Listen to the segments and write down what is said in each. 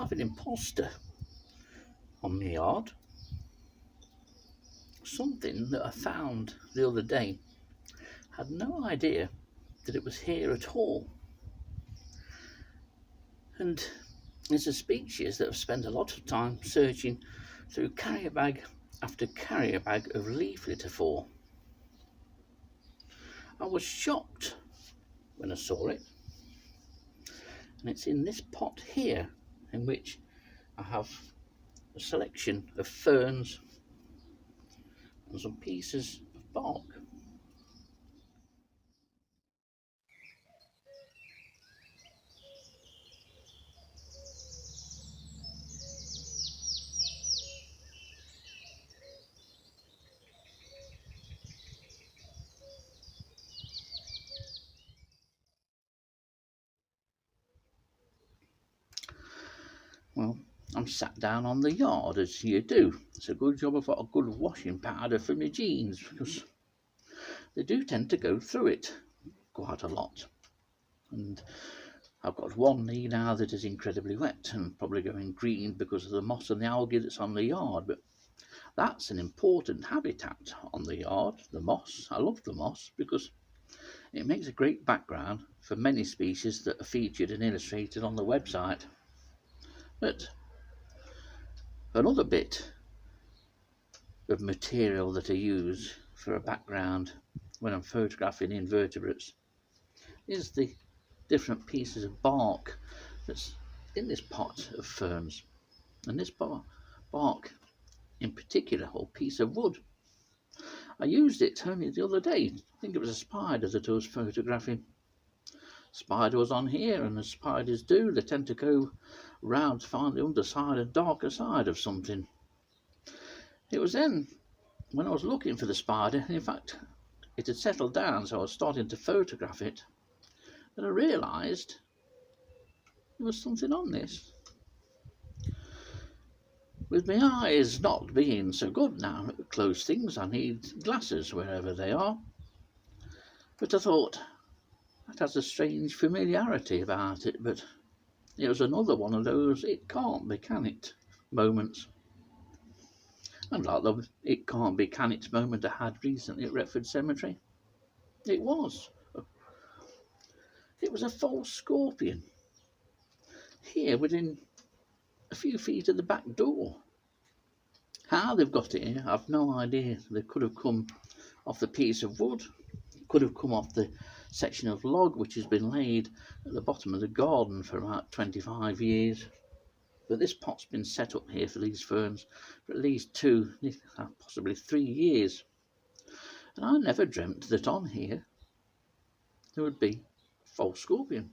have an imposter on my yard. Something that I found the other day. Had no idea that it was here at all. And it's a species that I've spent a lot of time searching through carrier bag after carrier bag of leaf litter for. I was shocked when I saw it, and it's in this pot here, in which I have a selection of ferns and some pieces of bark. Well, I'm sat down on the yard as you do. It's a good job I've got a good washing powder for my jeans, because they do tend to go through it quite a lot. And I've got one knee now that is incredibly wet and probably going green because of the moss and the algae that's on the yard. But that's an important habitat on the yard, the moss. I love the moss because it makes a great background for many species that are featured and illustrated on the website. But another bit of material that I use for a background when I'm photographing invertebrates is the different pieces of bark that's in this pot of ferns. And this bark in particular, or piece of wood, I used it only the other day. I think it was a spider that I was photographing. Spider was on here, and as spiders do, they tend to go round to find the underside and darker side of something. It was then when I was looking for the spider, in fact it had settled down, so I was starting to photograph it, that I realised there was something on this. With my eyes not being so good now at close things, I need glasses wherever they are. But I thought, that has a strange familiarity about it, but it was another one of those it can't be, can it moments. And like the it can't be, can it moment I had recently at Retford Cemetery. It was a false scorpion here within a few feet of the back door. How they've got it here, I've no idea. They could have come off the piece of wood, could have come off the section of log which has been laid at the bottom of the garden for about 25 years. But this pot's been set up here for these ferns for at least 2, possibly 3 years. And I never dreamt that on here there would be a false scorpion.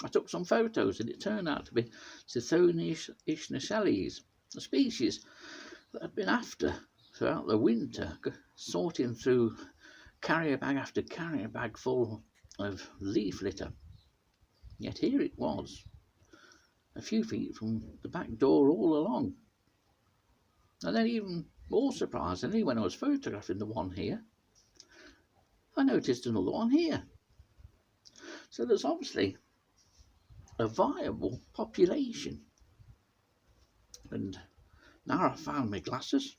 I took some photos and it turned out to be Tithonus ischnacelles, a species that I'd been after throughout the winter, sorting through carrier bag after carrier bag full of leaf litter. Yet here it was, a few feet from the back door all along. And then even more surprisingly, when I was photographing the one here, I noticed another one here. So there's obviously a viable population. And now I've found my glasses,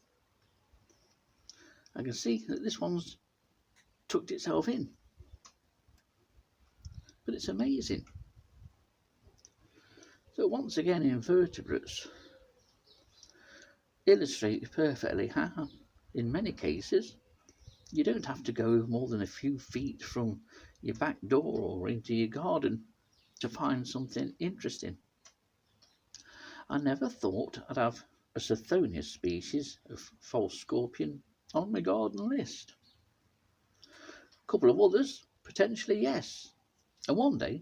I can see that this one's tucked itself in. But it's amazing. So once again, invertebrates illustrate perfectly how, in many cases, you don't have to go more than a few feet from your back door or into your garden to find something interesting. I never thought I'd have a Tithonus species of false scorpion on my garden list. A couple of others, potentially yes. And one day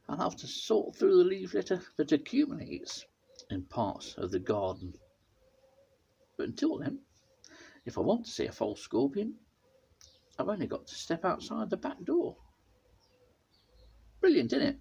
I'll have to sort through the leaf litter that accumulates in parts of the garden. But until then, if I want to see a false scorpion, I've only got to step outside the back door. Brilliant, isn't it?